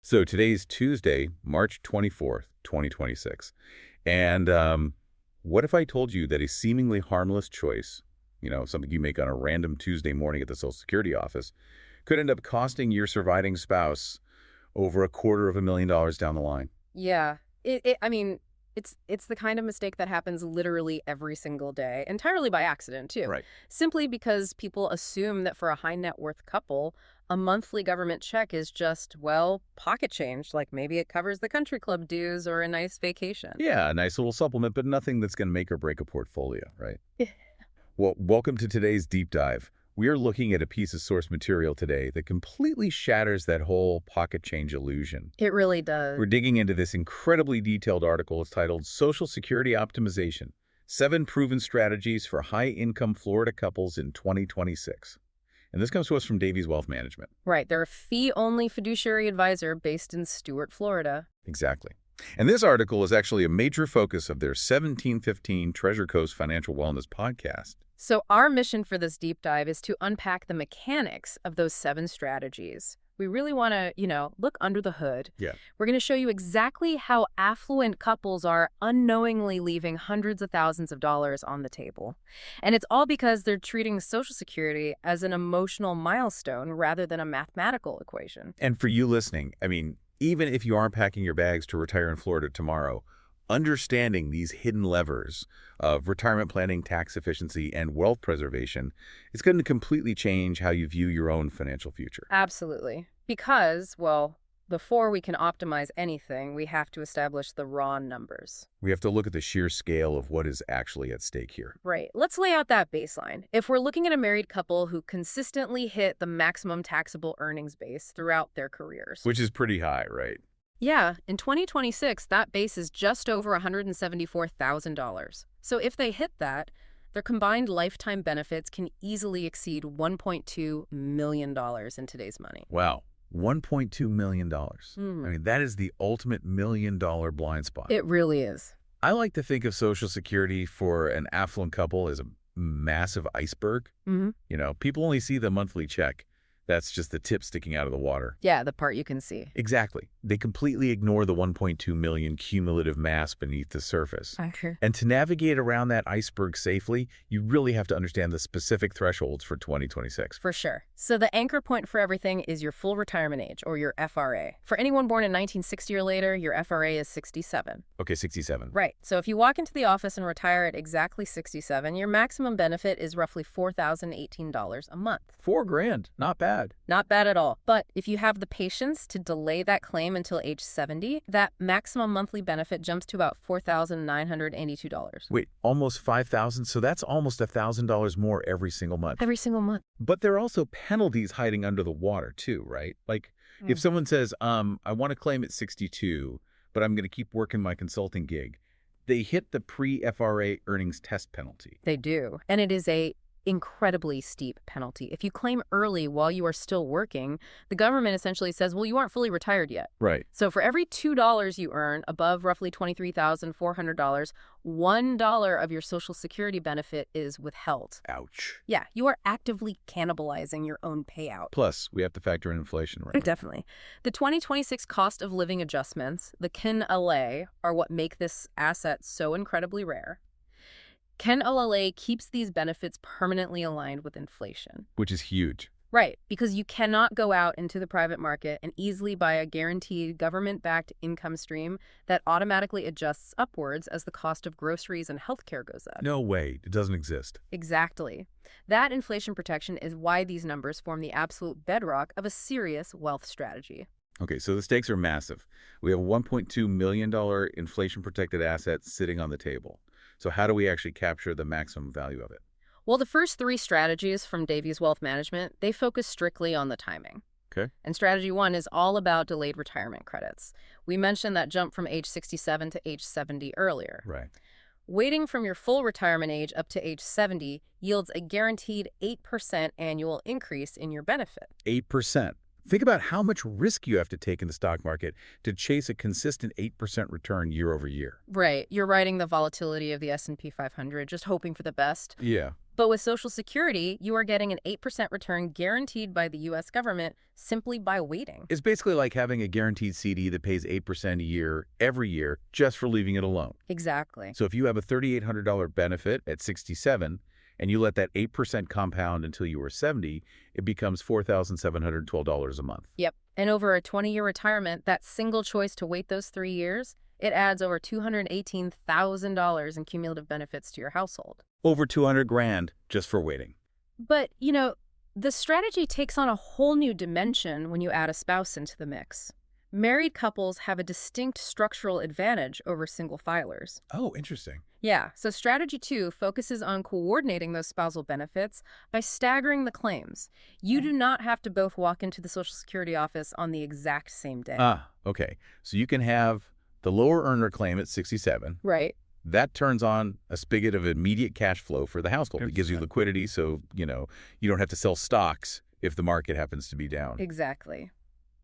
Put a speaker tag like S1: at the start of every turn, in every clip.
S1: So today's Tuesday, March 24th, 2026. And what if I told you that a seemingly harmless choice, something you make on a random Tuesday morning at the Social Security office, could end up costing your surviving spouse over $250,000 down the line?
S2: Yeah. It's the kind of mistake that happens literally every single day, entirely by accident, too.
S1: Right.
S2: Simply because people assume that for a high net worth couple, a monthly government check is just, well, pocket change, like maybe it covers the country club dues or a nice vacation.
S1: Yeah, a nice little supplement, but nothing that's going to make or break a portfolio, right?
S2: Yeah.
S1: Well, welcome to today's deep dive. We are looking at a piece of source material today that completely shatters that whole pocket change illusion.
S2: It really does.
S1: We're digging into this incredibly detailed article. It's titled Social Security Optimization: 7 Proven Strategies for High-Income Florida Couples in 2026. And this comes to us from Davies Wealth Management.
S2: Right. They're a fee-only fiduciary advisor based in Stuart, Florida.
S1: Exactly. And this article is actually a major focus of their 1715 Treasure Coast Financial Wellness podcast.
S2: So our mission for this deep dive is to unpack the mechanics of those 7 strategies. We really want to, look under the hood.
S1: Yeah.
S2: We're going to show you exactly how affluent couples are unknowingly leaving hundreds of thousands of dollars on the table. And it's all because they're treating Social Security as an emotional milestone rather than a mathematical equation.
S1: And for you listening, even if you aren't packing your bags to retire in Florida tomorrow, understanding these hidden levers of retirement planning, tax efficiency, and wealth preservation is going to completely change how you view your own financial future.
S2: Absolutely. Because, well, before we can optimize anything, we have to establish the raw numbers.
S1: We have to look at the sheer scale of what is actually at stake here.
S2: Right. Let's lay out that baseline. If we're looking at a married couple who consistently hit the maximum taxable earnings base throughout their careers.
S1: Which is pretty high, right?
S2: Yeah, in 2026, that base is just over $174,000. So if they hit that, their combined lifetime benefits can easily exceed $1.2 million in today's money.
S1: Wow. $1.2 million. That is the ultimate million-dollar blind spot.
S2: It really is.
S1: I like to think of Social Security for an affluent couple as a massive iceberg. People only see the monthly check. That's just the tip sticking out of the water.
S2: Yeah, the part you can see.
S1: Exactly. They completely ignore the 1.2 million cumulative mass beneath the surface.
S2: Okay.
S1: And to navigate around that iceberg safely, you really have to understand the specific thresholds for 2026.
S2: For sure. So the anchor point for everything is your full retirement age, or your FRA. For anyone born in 1960 or later, your FRA is 67.
S1: Okay, 67.
S2: Right. So if you walk into the office and retire at exactly 67, your maximum benefit is roughly $4,018 a month.
S1: $4,000. Not bad.
S2: Not bad at all. But if you have the patience to delay that claim until age 70, that maximum monthly benefit jumps to about $4,982.
S1: Wait, almost $5,000? So that's almost $1,000 more every single month.
S2: Every single month.
S1: But there are also penalties hiding under the water too, right? Like if someone says, I want to claim at 62, but I'm going to keep working my consulting gig, they hit the pre-FRA earnings test penalty.
S2: They do. And it is a incredibly steep penalty. If you claim early while you are still working, the government essentially says, well, you aren't fully retired yet.
S1: Right.
S2: So for every $2 you earn above roughly $23,400, $1 of your Social Security benefit is withheld.
S1: Ouch.
S2: Yeah, you are actively cannibalizing your own payout.
S1: Plus, we have to factor in inflation, right?
S2: Definitely. The 2026 cost of living adjustments, the KIN-LA, are what make this asset so incredibly rare. KIN-LA keeps these benefits permanently aligned with inflation.
S1: Which is huge.
S2: Right, because you cannot go out into the private market and easily buy a guaranteed government-backed income stream that automatically adjusts upwards as the cost of groceries and healthcare goes up.
S1: No way. It doesn't exist.
S2: Exactly. That inflation protection is why these numbers form the absolute bedrock of a serious wealth strategy.
S1: Okay, so the stakes are massive. We have a $1.2 million inflation-protected asset sitting on the table. So how do we actually capture the maximum value of it?
S2: Well, the first 3 strategies from Davies Wealth Management, they focus strictly on the timing.
S1: Okay.
S2: And strategy 1 is all about delayed retirement credits. We mentioned that jump from age 67 to age 70 earlier.
S1: Right.
S2: Waiting from your full retirement age up to age 70 yields a guaranteed 8% annual increase in your benefit.
S1: 8%. Think about how much risk you have to take in the stock market to chase a consistent 8% return year over year.
S2: Right. You're riding the volatility of the S&P 500, just hoping for the best.
S1: Yeah.
S2: But with Social Security, you are getting an 8% return guaranteed by the U.S. government simply by waiting.
S1: It's basically like having a guaranteed CD that pays 8% a year every year just for leaving it alone.
S2: Exactly.
S1: So if you have a $3,800 benefit at 67 and you let that 8% compound until you were 70, it becomes $4,712 a month.
S2: Yep. And over a 20-year retirement, that single choice to wait those 3 years, it adds over $218,000 in cumulative benefits to your household.
S1: Over 200 grand just for waiting.
S2: But, the strategy takes on a whole new dimension when you add a spouse into the mix. Married couples have a distinct structural advantage over single filers.
S1: Oh, interesting.
S2: Yeah, so strategy 2 focuses on coordinating those spousal benefits by staggering the claims. You do not have to both walk into the Social Security office on the exact same day.
S1: Ah, okay. So you can have the lower earner claim at 67.
S2: Right.
S1: That turns on a spigot of immediate cash flow for the household. It gives you liquidity, so, you don't have to sell stocks if the market happens to be down.
S2: Exactly.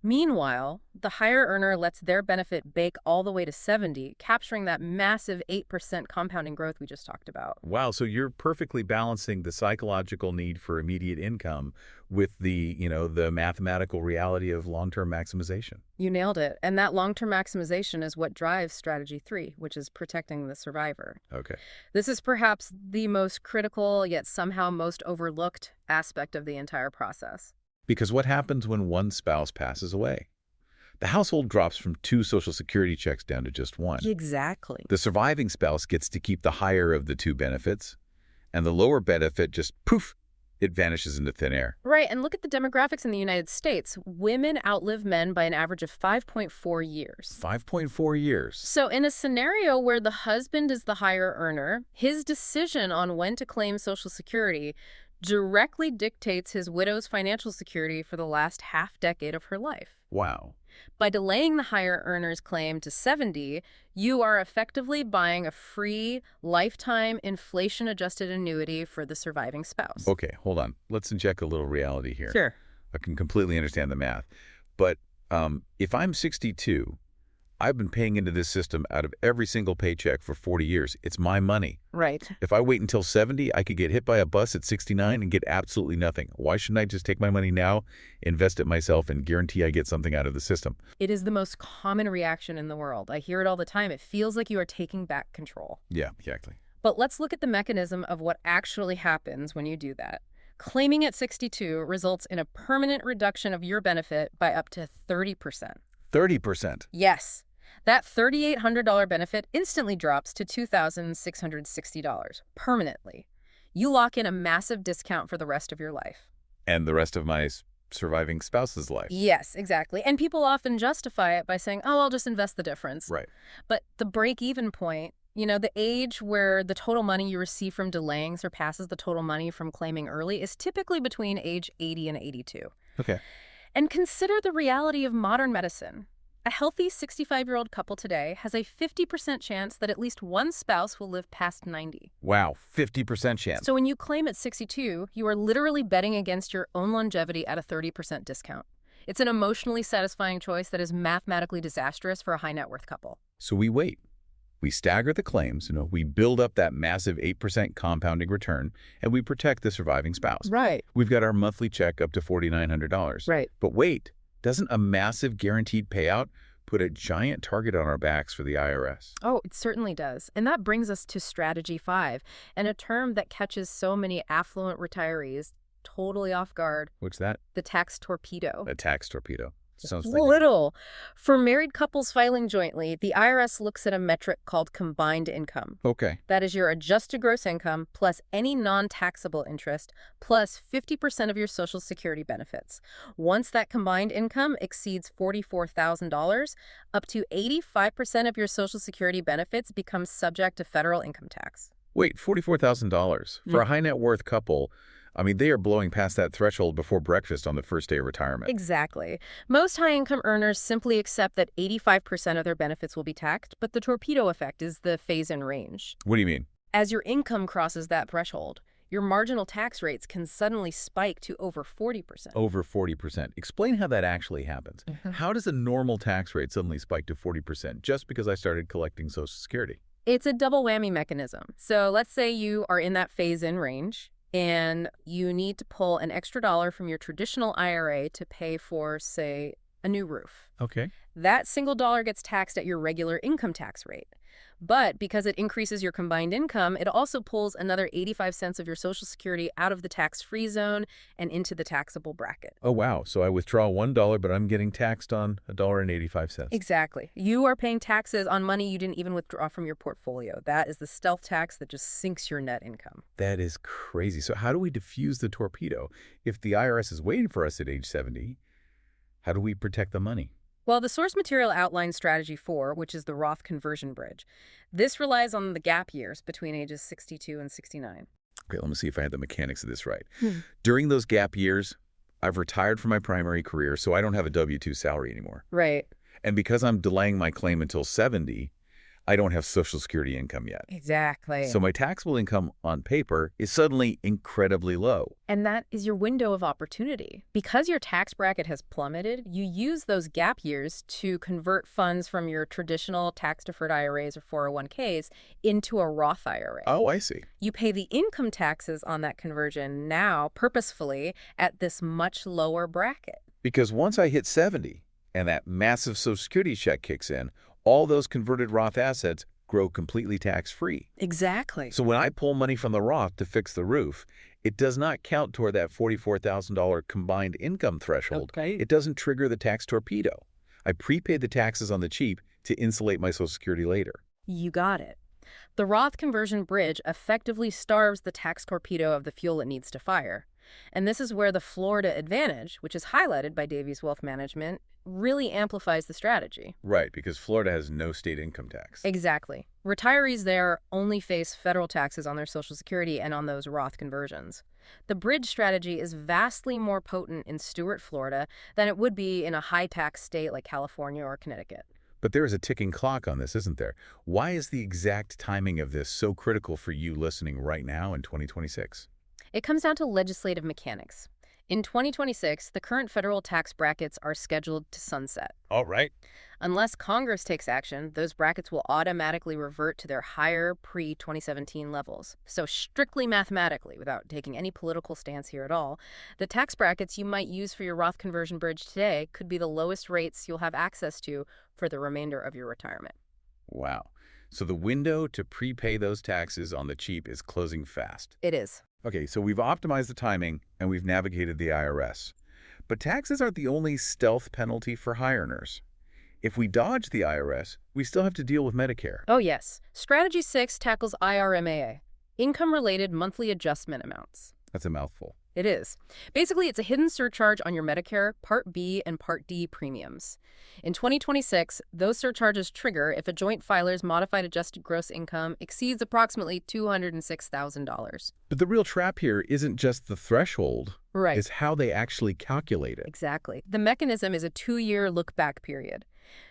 S2: Meanwhile, the higher earner lets their benefit bake all the way to 70, capturing that massive 8% compounding growth we just talked about.
S1: Wow, so you're perfectly balancing the psychological need for immediate income with the mathematical reality of long-term maximization.
S2: You nailed it. And that long-term maximization is what drives strategy 3, which is protecting the survivor.
S1: Okay.
S2: This is perhaps the most critical, yet somehow most overlooked aspect of the entire process.
S1: Because what happens when one spouse passes away? The household drops from 2 Social Security checks down to just 1.
S2: Exactly.
S1: The surviving spouse gets to keep the higher of the 2 benefits, and the lower benefit just, poof, it vanishes into thin air.
S2: Right, and look at the demographics in the United States. Women outlive men by an average of 5.4 years.
S1: 5.4 years.
S2: So in a scenario where the husband is the higher earner, his decision on when to claim Social Security directly dictates his widow's financial security for the last half-decade of her life.
S1: Wow.
S2: By delaying the higher earner's claim to 70, you are effectively buying a free, lifetime, inflation-adjusted annuity for the surviving spouse.
S1: Okay, hold on. Let's inject a little reality here.
S2: Sure.
S1: I can completely understand the math. But if I'm 62, I've been paying into this system out of every single paycheck for 40 years. It's my money.
S2: Right.
S1: If I wait until 70, I could get hit by a bus at 69 and get absolutely nothing. Why shouldn't I just take my money now, invest it myself, and guarantee I get something out of the system?
S2: It is the most common reaction in the world. I hear it all the time. It feels like you are taking back control.
S1: Yeah, exactly.
S2: But let's look at the mechanism of what actually happens when you do that. Claiming at 62 results in a permanent reduction of your benefit by up to 30%.
S1: 30%.
S2: Yes. That $3,800 benefit instantly drops to $2,660 permanently. You lock in a massive discount for the rest of your life.
S1: And the rest of my surviving spouse's life.
S2: Yes, exactly. And people often justify it by saying, oh, I'll just invest the difference.
S1: Right.
S2: But the break-even point, the age where the total money you receive from delaying surpasses the total money from claiming early is typically between age 80 and 82.
S1: Okay.
S2: And consider the reality of modern medicine. A healthy 65-year-old couple today has a 50% chance that at least one spouse will live past 90.
S1: Wow, 50% chance.
S2: So when you claim at 62, you are literally betting against your own longevity at a 30% discount. It's an emotionally satisfying choice that is mathematically disastrous for a high-net-worth couple.
S1: So we wait. We stagger the claims, we build up that massive 8% compounding return, and we protect the surviving spouse.
S2: Right.
S1: We've got our monthly check up to $4,900.
S2: Right.
S1: But wait. Doesn't a massive guaranteed payout put a giant target on our backs for the IRS?
S2: Oh, it certainly does. And that brings us to strategy 5, and a term that catches so many affluent retirees totally off guard.
S1: What's that?
S2: The tax torpedo.
S1: A tax torpedo. Sounds
S2: little. For married couples filing jointly, the IRS looks at a metric called combined income.
S1: Okay.
S2: That is your adjusted gross income plus any non-taxable interest plus 50% of your Social Security benefits. Once that combined income exceeds $44,000, up to 85% of your Social Security benefits become subject to federal income tax.
S1: Wait, $44,000 for a high net worth couple. They are blowing past that threshold before breakfast on the first day of retirement.
S2: Exactly. Most high-income earners simply accept that 85% of their benefits will be taxed, but the torpedo effect is the phase-in range.
S1: What do you mean?
S2: As your income crosses that threshold, your marginal tax rates can suddenly spike to over 40%.
S1: Over 40%. Explain how that actually happens. How does a normal tax rate suddenly spike to 40% just because I started collecting Social Security?
S2: It's a double whammy mechanism. So let's say you are in that phase-in range. and you need to pull an extra dollar from your traditional IRA to pay for, say, a new roof.
S1: Okay.
S2: That single dollar gets taxed at your regular income tax rate. But because it increases your combined income, it also pulls another 85 cents of your Social Security out of the tax-free zone and into the taxable bracket.
S1: Oh, wow. So I withdraw $1, but I'm getting taxed on $1.85.
S2: Exactly. You are paying taxes on money you didn't even withdraw from your portfolio. That is the stealth tax that just sinks your net income.
S1: That is crazy. So how do we defuse the torpedo? If the IRS is waiting for us at age 70, how do we protect the money?
S2: Well, the source material outlines Strategy 4, which is the Roth conversion bridge. This relies on the gap years between ages 62 and 69.
S1: Okay, let me see if I had the mechanics of this right.
S2: Hmm.
S1: During those gap years, I've retired from my primary career, so I don't have a W-2 salary anymore.
S2: Right.
S1: And because I'm delaying my claim until 70, I don't have Social Security income yet.
S2: Exactly.
S1: So my taxable income on paper is suddenly incredibly low.
S2: And that is your window of opportunity. Because your tax bracket has plummeted, you use those gap years to convert funds from your traditional tax-deferred IRAs or 401ks into a Roth IRA.
S1: Oh, I see.
S2: You pay the income taxes on that conversion now purposefully at this much lower bracket.
S1: Because once I hit 70 and that massive Social Security check kicks in, all those converted Roth assets grow completely tax-free.
S2: Exactly.
S1: So when I pull money from the Roth to fix the roof, it does not count toward that $44,000 combined income threshold.
S2: Okay.
S1: It doesn't trigger the tax torpedo. I prepaid the taxes on the cheap to insulate my Social Security later.
S2: You got it. The Roth conversion bridge effectively starves the tax torpedo of the fuel it needs to fire. And this is where the Florida advantage, which is highlighted by Davies Wealth Management, really amplifies the strategy.
S1: Right, because Florida has no state income tax.
S2: Exactly. Retirees there only face federal taxes on their Social Security and on those Roth conversions. The bridge strategy is vastly more potent in Stuart, Florida, than it would be in a high-tax state like California or Connecticut.
S1: But there is a ticking clock on this, isn't there? Why is the exact timing of this so critical for you listening right now in 2026?
S2: It comes down to legislative mechanics. In 2026, the current federal tax brackets are scheduled to sunset.
S1: All right.
S2: Unless Congress takes action, those brackets will automatically revert to their higher pre-2017 levels. So strictly mathematically, without taking any political stance here at all, the tax brackets you might use for your Roth conversion bridge today could be the lowest rates you'll have access to for the remainder of your retirement.
S1: Wow. So the window to prepay those taxes on the cheap is closing fast.
S2: It is.
S1: Okay, so we've optimized the timing and we've navigated the IRS. But taxes aren't the only stealth penalty for high earners. If we dodge the IRS, we still have to deal with Medicare.
S2: Oh, yes. Strategy 6 tackles IRMAA, income-related monthly adjustment amounts.
S1: That's a mouthful.
S2: It is. Basically, it's a hidden surcharge on your Medicare Part B and Part D premiums. In 2026, those surcharges trigger if a joint filer's modified adjusted gross income exceeds approximately $206,000.
S1: But the real trap here isn't just the threshold.
S2: Right.
S1: It's how they actually calculate it.
S2: Exactly. The mechanism is a 2-year look-back period.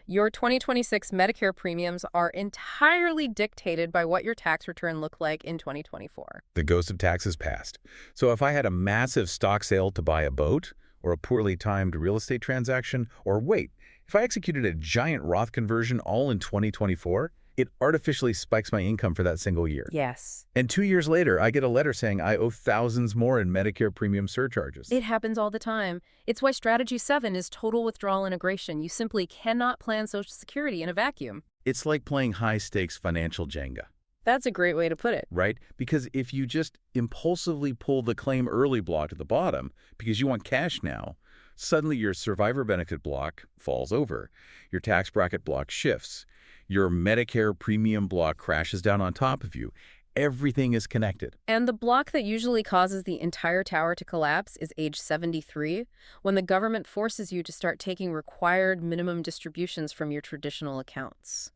S2: Your 2026 Medicare premiums are entirely dictated by what your tax return looked like in 2024.
S1: The ghost of taxes passed. So if I had a massive stock sale to buy a boat, or a poorly timed real estate transaction, or wait, if I executed a giant Roth conversion all in 2024, it artificially spikes my income for that single year.
S2: Yes.
S1: And 2 years later, I get a letter saying I owe thousands more in Medicare premium surcharges.
S2: It happens all the time. It's why Strategy 7 is total withdrawal integration. You simply cannot plan Social Security in a vacuum.
S1: It's like playing high-stakes financial Jenga.
S2: That's a great way to put it.
S1: Right? Because if you just impulsively pull the claim early block to the bottom because you want cash now, suddenly your survivor benefit block falls over. Your tax bracket block shifts. Your Medicare premium block crashes down on top of you. Everything is connected.
S2: And the block that usually causes the entire tower to collapse is age 73, when the government forces you to start taking required minimum distributions from your traditional accounts.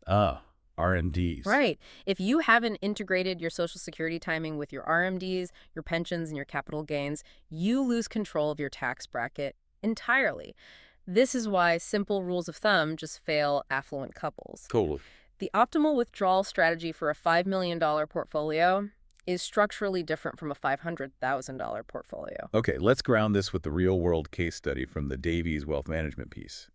S1: RMDs.
S2: Right. If you haven't integrated your Social Security timing with your RMDs, your pensions, and your capital gains, you lose control of your tax bracket entirely. This is why simple rules of thumb just fail affluent couples.
S1: Totally.
S2: The optimal withdrawal strategy for a $5 million portfolio is structurally different from a $500,000 portfolio.
S1: Okay, let's ground this with the real-world case study from the Davies Wealth Management piece.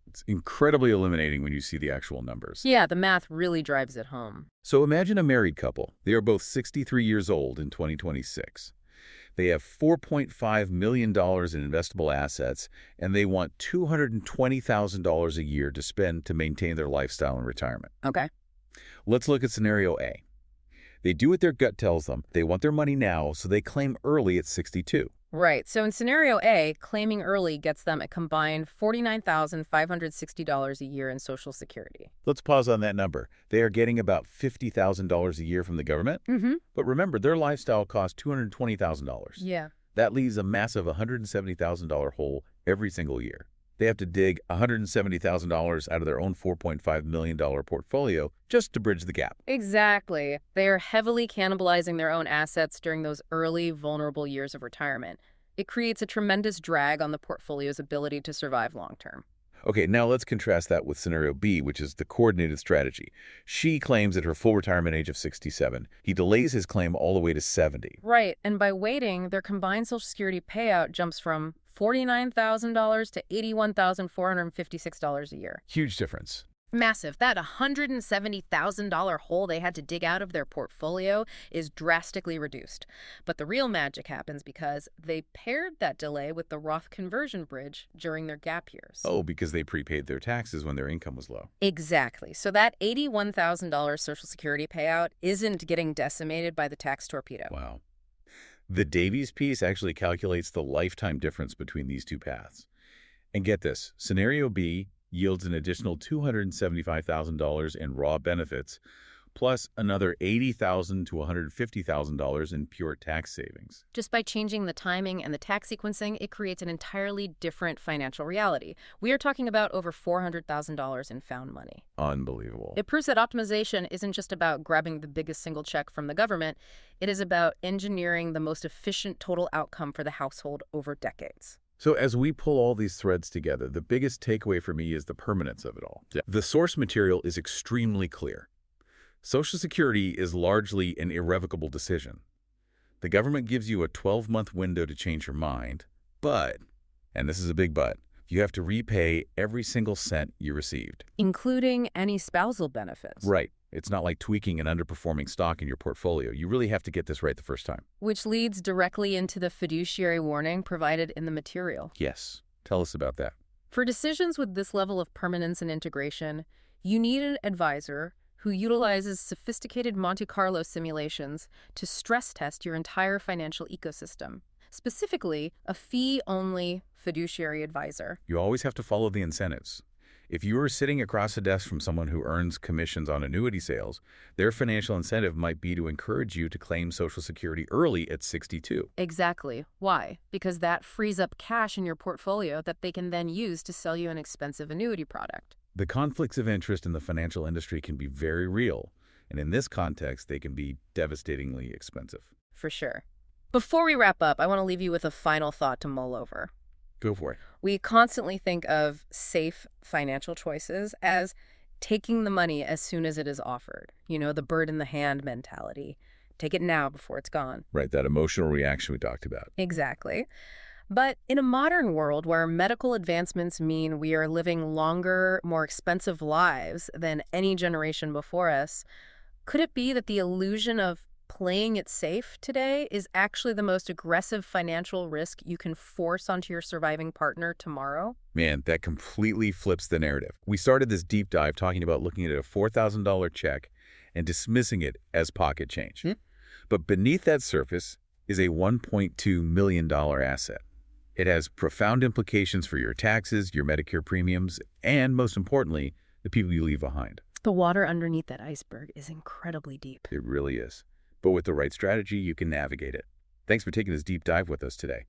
S1: It's incredibly illuminating when you see the actual numbers.
S2: Yeah, the math really drives it home.
S1: So imagine a married couple. They are both 63 years old in 2026. They have $4.5 million in investable assets, and they want $220,000 a year to spend to maintain their lifestyle in retirement.
S2: Okay.
S1: Let's look at scenario A. They do what their gut tells them. They want their money now, so they claim early at 62.
S2: Right. So in scenario A, claiming early gets them a combined $49,560 a year in Social Security.
S1: Let's pause on that number. They are getting about $50,000 a year from the government.
S2: Mm-hmm.
S1: But remember, their lifestyle costs $220,000.
S2: Yeah.
S1: That leaves a massive $170,000 hole every single year. They have to dig $170,000 out of their own $4.5 million portfolio just to bridge the gap.
S2: Exactly. They are heavily cannibalizing their own assets during those early, vulnerable years of retirement. It creates a tremendous drag on the portfolio's ability to survive long-term.
S1: Okay, now let's contrast that with scenario B, which is the coordinated strategy. She claims at her full retirement age of 67. He delays his claim all the way to 70.
S2: Right, and by waiting, their combined Social Security payout jumps from $49,000 to $81,456 a year.
S1: Huge difference.
S2: Massive. That $170,000 hole they had to dig out of their portfolio is drastically reduced. But the real magic happens because they paired that delay with the Roth conversion bridge during their gap years.
S1: Oh, because they prepaid their taxes when their income was low.
S2: Exactly. So that $81,000 Social Security payout isn't getting decimated by the tax torpedo.
S1: Wow. The Davies piece actually calculates the lifetime difference between these two paths. And get this, scenario B yields an additional $275,000 in raw benefits, plus another $80,000 to $150,000 in pure tax savings.
S2: Just by changing the timing and the tax sequencing, it creates an entirely different financial reality. We are talking about over $400,000 in found money.
S1: Unbelievable.
S2: It proves that optimization isn't just about grabbing the biggest single check from the government. It is about engineering the most efficient total outcome for the household over decades.
S1: So as we pull all these threads together, the biggest takeaway for me is the permanence of it all.
S3: Yeah.
S1: The source material is extremely clear. Social Security is largely an irrevocable decision. The government gives you a 12-month window to change your mind, but, and this is a big but, you have to repay every single cent you received.
S2: Including any spousal benefits.
S1: Right. It's not like tweaking an underperforming stock in your portfolio. You really have to get this right the first time.
S2: Which leads directly into the fiduciary warning provided in the material.
S1: Yes. Tell us about that.
S2: For decisions with this level of permanence and integration, you need an advisor who utilizes sophisticated Monte Carlo simulations to stress test your entire financial ecosystem. Specifically, a fee-only fiduciary advisor.
S1: You always have to follow the incentives. If you are sitting across the desk from someone who earns commissions on annuity sales, their financial incentive might be to encourage you to claim Social Security early at 62.
S2: Exactly. Why? Because that frees up cash in your portfolio that they can then use to sell you an expensive annuity product.
S1: The conflicts of interest in the financial industry can be very real, and in this context, they can be devastatingly expensive.
S2: For sure. Before we wrap up, I want to leave you with a final thought to mull over.
S1: Go for it.
S2: We constantly think of safe financial choices as taking the money as soon as it is offered. You know, the bird in the hand mentality. Take it now before it's gone.
S1: Right, that emotional reaction we talked about.
S2: Exactly. But in a modern world where medical advancements mean we are living longer, more expensive lives than any generation before us, could it be that the illusion of playing it safe today is actually the most aggressive financial risk you can force onto your surviving partner tomorrow?
S1: Man, that completely flips the narrative. We started this deep dive talking about looking at a $4,000 check and dismissing it as pocket change. But beneath that surface is a $1.2 million asset. It has profound implications for your taxes, your Medicare premiums, and most importantly, the people you leave behind.
S2: The water underneath that iceberg is incredibly deep.
S1: It really is. But with the right strategy, you can navigate it. Thanks for taking this deep dive with us today.